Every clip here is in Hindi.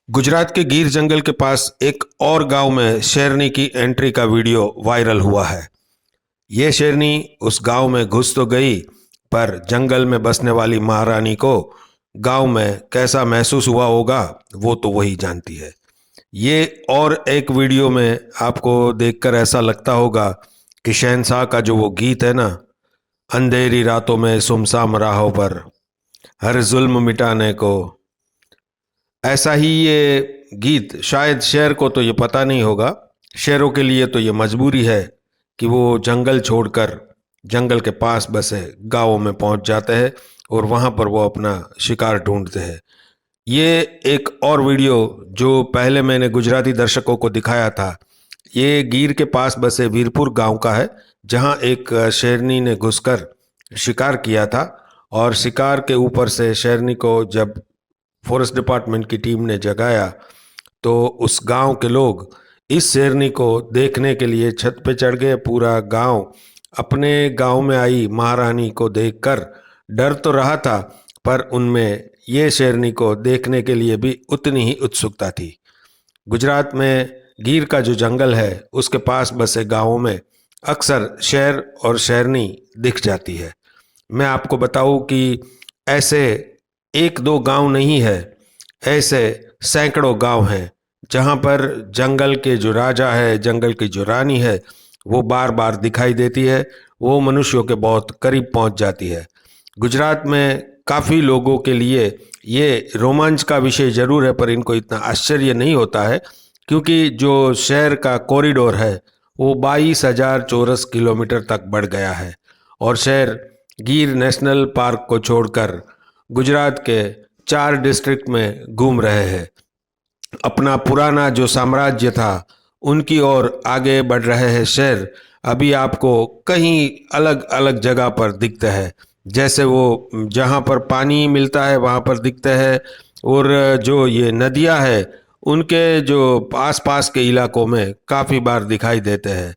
गुजरात के गिर जंगल के पास एक और गांव में शेरनी की एंट्री का वीडियो वायरल हुआ है। ये शेरनी उस गांव में घुस तो गई, पर जंगल में बसने वाली महारानी को गांव में कैसा महसूस हुआ होगा वो तो वही जानती है। ये और एक वीडियो में आपको देखकर ऐसा लगता होगा कि शहंशाह का जो वो गीत है ना, अंधेरी रातों में सुमसाम राहों पर हर जुल्म मिटाने को, ऐसा ही ये गीत शायद शेर को तो ये पता नहीं होगा। शेरों के लिए तो ये मजबूरी है कि वो जंगल छोड़कर जंगल के पास बसे गांवों में पहुंच जाते हैं और वहां पर वो अपना शिकार ढूंढते हैं। ये एक और वीडियो जो पहले मैंने गुजराती दर्शकों को दिखाया था, ये गिर के पास बसे वीरपुर गांव का है, जहां एक शेरनी ने घुसकर शिकार किया था। और शिकार के ऊपर से शेरनी को जब फॉरेस्ट डिपार्टमेंट की टीम ने जगाया तो उस गांव के लोग इस शेरनी को देखने के लिए छत पे चढ़ गए। पूरा गांव अपने गांव में आई महारानी को देखकर डर तो रहा था, पर उनमें ये शेरनी को देखने के लिए भी उतनी ही उत्सुकता थी। गुजरात में गिर का जो जंगल है उसके पास बसे गांवों में अक्सर शेर और शेरनी दिख जाती है। मैं आपको बताऊं कि ऐसे एक दो गांव नहीं है, ऐसे सैकड़ों गांव हैं जहां पर जंगल के जो राजा है, जंगल की जो रानी है, वो बार बार दिखाई देती है। वो मनुष्यों के बहुत करीब पहुंच जाती है। गुजरात में काफ़ी लोगों के लिए ये रोमांच का विषय जरूर है, पर इनको इतना आश्चर्य नहीं होता है, क्योंकि जो शहर का कॉरिडोर है वो 22,000 चौरस किलोमीटर तक बढ़ गया है। और शहर गिर नेशनल पार्क को छोड़कर गुजरात के 4 डिस्ट्रिक्ट में घूम रहे हैं। अपना पुराना जो साम्राज्य था उनकी ओर आगे बढ़ रहे हैं शहर। अभी आपको कहीं अलग अलग जगह पर दिखते हैं, जैसे वो जहाँ पर पानी मिलता है वहाँ पर दिखते हैं, और जो ये नदियाँ है उनके जो आसपास के इलाकों में काफ़ी बार दिखाई देते हैं।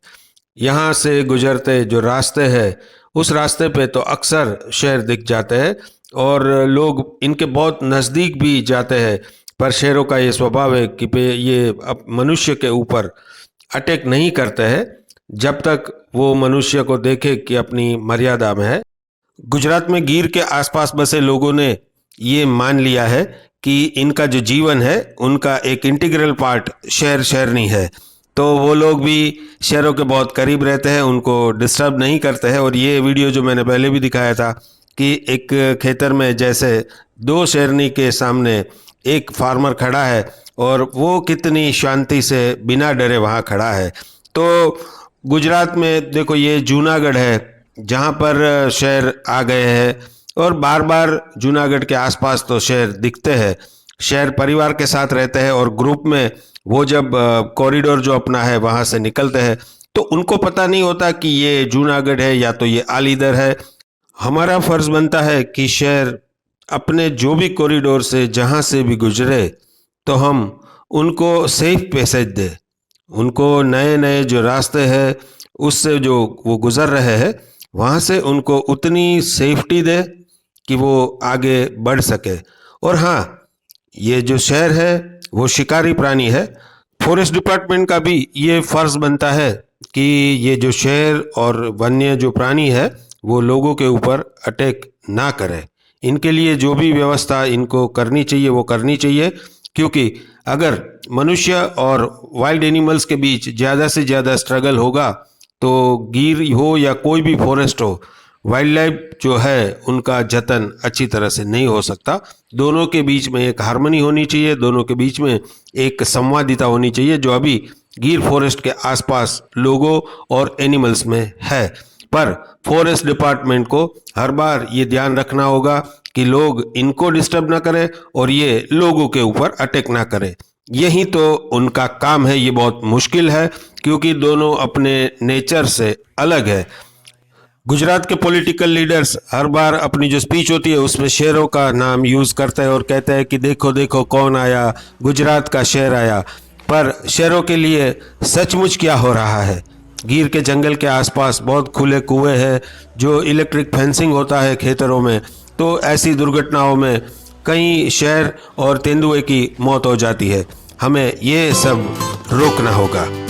यहाँ से गुजरते जो रास्ते हैं उस रास्ते पे तो अक्सर शेर दिख जाते हैं और लोग इनके बहुत नज़दीक भी जाते हैं। पर शेरों का ये स्वभाव है कि ये मनुष्य के ऊपर अटैक नहीं करते हैं जब तक वो मनुष्य को देखे कि अपनी मर्यादा में है। गुजरात में गिर के आसपास बसे लोगों ने ये मान लिया है कि इनका जो जीवन है उनका एक इंटीग्रल पार्ट शेर शेरनी है। तो वो लोग भी शेरों के बहुत करीब रहते हैं, उनको डिस्टर्ब नहीं करते हैं। और ये वीडियो जो मैंने पहले भी दिखाया था कि एक खेतर में जैसे 2 शेरनी के सामने एक फार्मर खड़ा है और वो कितनी शांति से बिना डरे वहाँ खड़ा है। तो गुजरात में देखो, ये जूनागढ़ है जहाँ पर शेर आ गए हैं और बार बार जूनागढ़ के आसपास तो शेर दिखते हैं। शेर परिवार के साथ रहते हैं और ग्रुप में वो जब कॉरिडोर जो अपना है वहाँ से निकलते हैं तो उनको पता नहीं होता कि ये जूनागढ़ है या तो ये आलीदर है। हमारा फर्ज बनता है कि शेर अपने जो भी कॉरिडोर से जहाँ से भी गुजरे तो हम उनको सेफ पैसेज दे, उनको नए नए जो रास्ते हैं उससे जो वो गुजर रहे हैं वहाँ से उनको उतनी सेफ्टी दे कि वो आगे बढ़ सके। और हाँ, ये जो शेर है वो शिकारी प्राणी है। फॉरेस्ट डिपार्टमेंट का भी ये फर्ज बनता है कि ये जो शेर और वन्य जो प्राणी है वो लोगों के ऊपर अटैक ना करे। इनके लिए जो भी व्यवस्था इनको करनी चाहिए वो करनी चाहिए, क्योंकि अगर मनुष्य और वाइल्ड एनिमल्स के बीच ज़्यादा से ज़्यादा स्ट्रगल होगा तो गिर हो या कोई भी फॉरेस्ट हो, वाइल्ड लाइफ जो है उनका जतन अच्छी तरह से नहीं हो सकता। दोनों के बीच में एक हार्मनी होनी चाहिए, दोनों के बीच में एक संवादिता होनी चाहिए, जो अभी गिर फॉरेस्ट के आसपास लोगों और एनिमल्स में है। पर फॉरेस्ट डिपार्टमेंट को हर बार ये ध्यान रखना होगा कि लोग इनको डिस्टर्ब ना करें और ये लोगों के ऊपर अटैक ना करें। यही तो उनका काम है। ये बहुत मुश्किल है क्योंकि दोनों अपने नेचर से अलग है। गुजरात के पॉलिटिकल लीडर्स हर बार अपनी जो स्पीच होती है उसमें शेरों का नाम यूज़ करते हैं और कहते हैं कि देखो देखो कौन आया, गुजरात का शेर आया। पर शेरों के लिए सचमुच क्या हो रहा है? गिर के जंगल के आसपास बहुत खुले कुएं हैं, जो इलेक्ट्रिक फेंसिंग होता है खेतरों में, तो ऐसी दुर्घटनाओं में कहीं शेर और तेंदुए की मौत हो जाती है। हमें ये सब रोकना होगा।